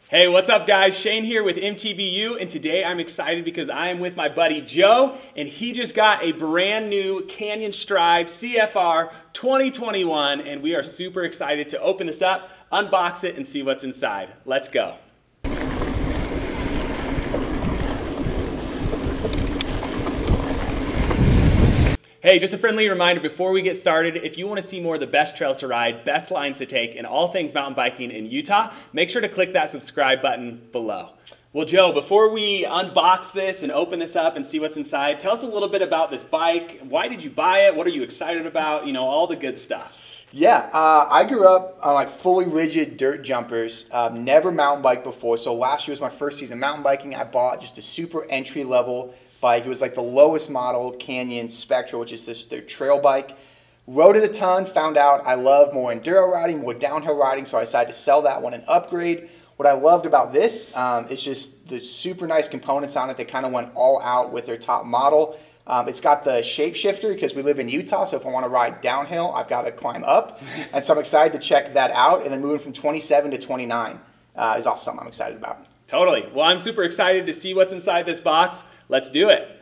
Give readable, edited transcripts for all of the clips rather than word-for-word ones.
Hey, what's up guys? Shane here with MTBU, and today I'm excited because I am with my buddy Joe, and he just got a brand new Canyon Strive CFR 2021, and we are super excited to open this up, unbox it, and see what's inside. Let's go. Hey, just a friendly reminder before we get started, if you want to see more of the best trails to ride, best lines to take, and all things mountain biking in Utah, make sure to click that subscribe button below. Well, Joe, before we unbox this and open this up and see what's inside, tell us a little bit about this bike. Why did you buy it? What are you excited about? You know, all the good stuff. Yeah, I grew up on like fully rigid dirt jumpers, never mountain biked before. So last year was my first season mountain biking. I bought just a super entry level bike. It was like the lowest model Canyon Spectra, which is their trail bike. Rode it a ton, found out I love more enduro riding, more downhill riding, so I decided to sell that one and upgrade. What I loved about this is just the super nice components on it. They kind of went all out with their top model. It's got the shape shifter because we live in Utah, so if I want to ride downhill, I've got to climb up. And so I'm excited to check that out. And then moving from 27 to 29 is also something I'm excited about. Totally. Well, I'm super excited to see what's inside this box. Let's do it.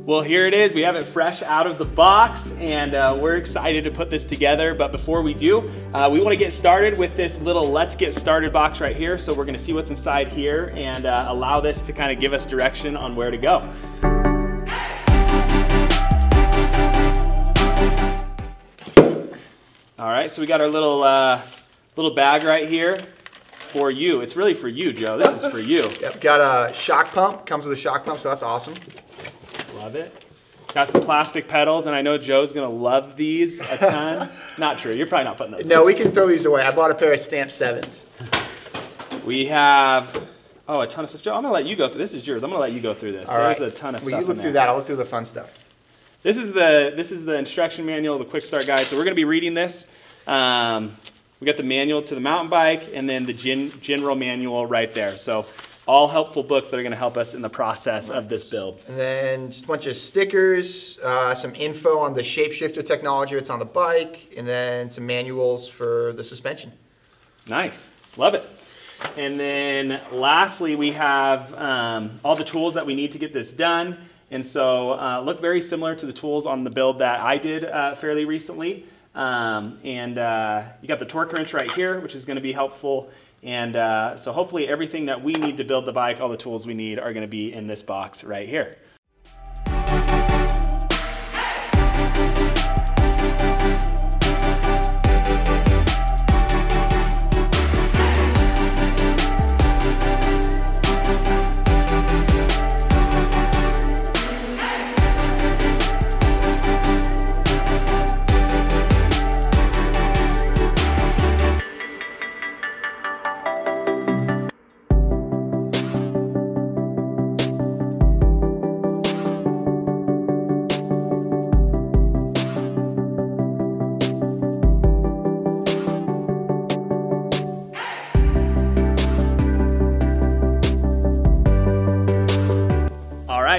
Well, here it is. We have it fresh out of the box, and we're excited to put this together. But before we do, we want to get started with this little Let's Get Started box right here. So we're going to see what's inside here and allow this to kind of give us direction on where to go. All right, so we got our little bag right here for you. It's really for you, Joe. This is for you. Yep, got a shock pump. Comes with a shock pump, so that's awesome. Love it. Got some plastic pedals, and I know Joe's gonna love these a ton. Not true, you're probably not putting those. No, we can throw these away. I bought a pair of Stamp 7s. We have, a ton of stuff. Joe, I'm gonna let you go through this. Is yours. I'm gonna let you go through this. All There's right. a ton of well, stuff. You look through that. I'll look through the fun stuff. This is the instruction manual, the quick start guide. So we're gonna be reading this. We got the manual to the mountain bike, and then the general manual right there. So all helpful books that are going to help us in the process of this build. And then just a bunch of stickers, some info on the shapeshifter technology that's on the bike, and then some manuals for the suspension. Nice, love it. And then lastly, we have all the tools that we need to get this done. And so look very similar to the tools on the build that I did fairly recently. You got the torque wrench right here, which is going to be helpful. And so hopefully everything that we need to build the bike, all the tools we need, are going to be in this box right here.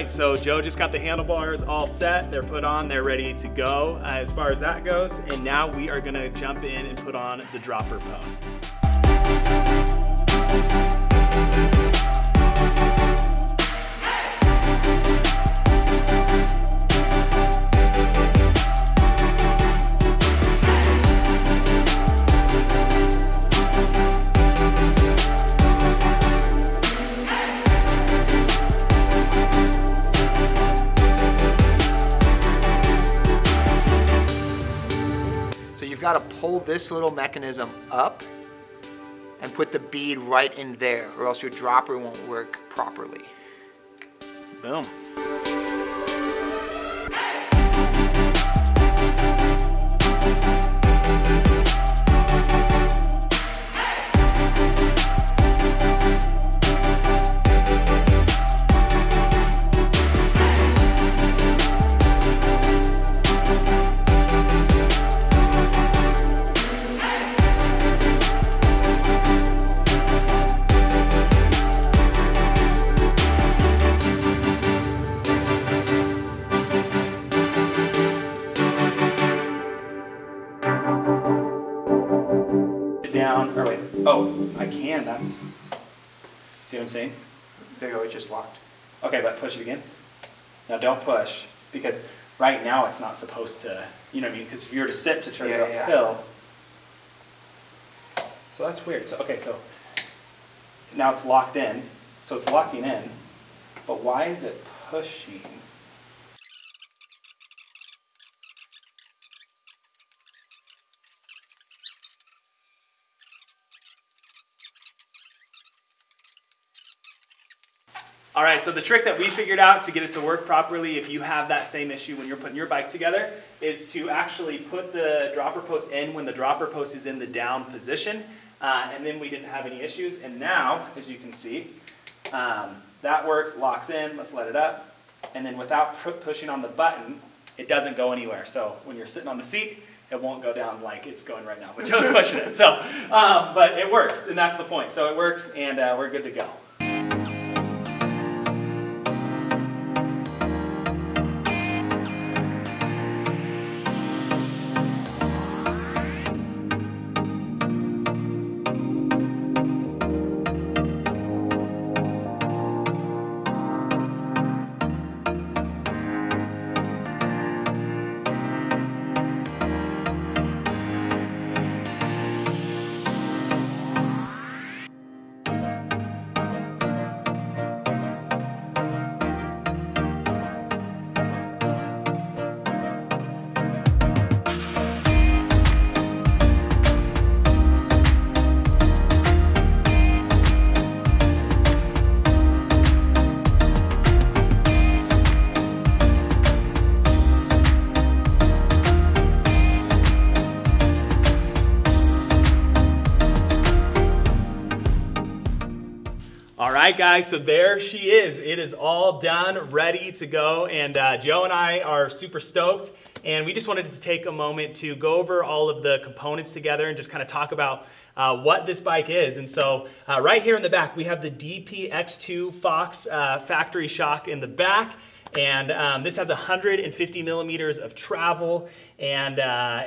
So Joe just got the handlebars all set. They're put on, they're ready to go as far as that goes. And now we are gonna jump in and put on the dropper post. You've got to pull this little mechanism up and put the bead right in there, or else your dropper won't work properly. Boom. it down, or wait, oh, I can, that's, see what I'm saying? There you go, it just locked. Okay, but push it again. Now don't push, because right now it's not supposed to, you know what I mean? Because if you were to sit to turn it uphill, so that's weird. So, okay, so now it's locked in, so it's locking in, but why is it pushing? All right, so the trick that we figured out to get it to work properly, if you have that same issue when you're putting your bike together, is to actually put the dropper post in when the dropper post is in the down position, and then we didn't have any issues. And now, as you can see, that works, locks in, let's let it up, and then without pushing on the button, it doesn't go anywhere. So when you're sitting on the seat, it won't go down like it's going right now, which I was pushing it. So, but it works, and that's the point. So it works, and we're good to go. All right, guys, so there she is. It is all done, ready to go, and Joe and I are super stoked, and we just wanted to take a moment to go over all of the components together and just kind of talk about what this bike is. And so right here in the back, we have the DPX2 Fox factory shock in the back. And this has 150 millimeters of travel, and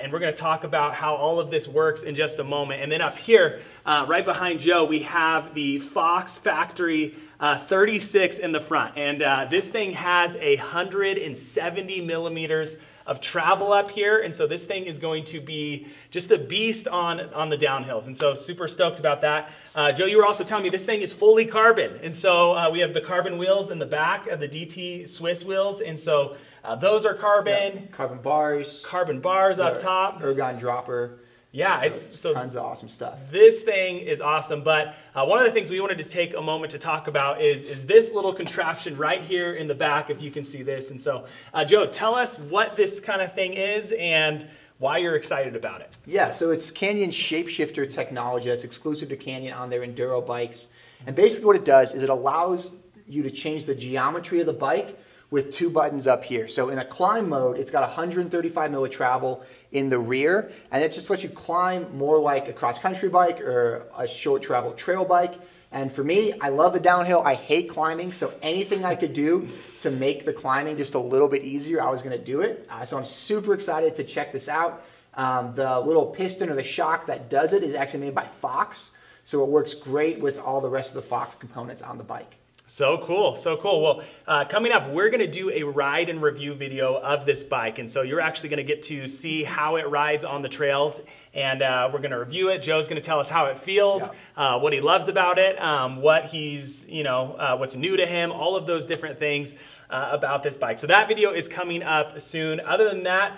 we're going to talk about how all of this works in just a moment. And then up here, right behind Joe, we have the Fox Factory 36 in the front. And this thing has 170 millimeters of travel up here, and so this thing is going to be just a beast on the downhills, and so super stoked about that. Joe, you were also telling me this thing is fully carbon, and so we have the carbon wheels in the back of the DT Swiss wheels, and so those are carbon. Yep. Carbon bars. Carbon bars up top. Ergon dropper. Yeah, so it's so tons of awesome stuff. This thing is awesome, but one of the things we wanted to take a moment to talk about is this little contraption right here in the back, if you can see this. And so, Joe, tell us what this kind of thing is and why you're excited about it. Yeah, so it's Canyon shapeshifter technology that's exclusive to Canyon on their enduro bikes. And basically what it does is it allows you to change the geometry of the bike with two buttons up here. So in a climb mode, it's got 135 mil of travel in the rear, and it just lets you climb more like a cross-country bike or a short travel trail bike. And for me, I love the downhill. I hate climbing, so anything I could do to make the climbing just a little bit easier, I was gonna do it. So I'm super excited to check this out. The little piston or the shock that does it is actually made by Fox, so it works great with all the rest of the Fox components on the bike. So cool, so cool. Well, coming up, we're gonna do a ride and review video of this bike. And so you're actually gonna get to see how it rides on the trails, and we're gonna review it. Joe's gonna tell us how it feels, what he loves about it, what he's, what's new to him, all of those different things about this bike. So that video is coming up soon. Other than that,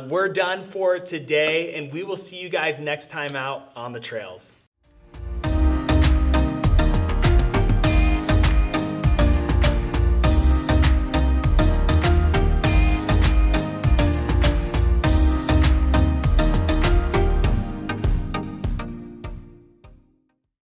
we're done for today, and we will see you guys next time out on the trails.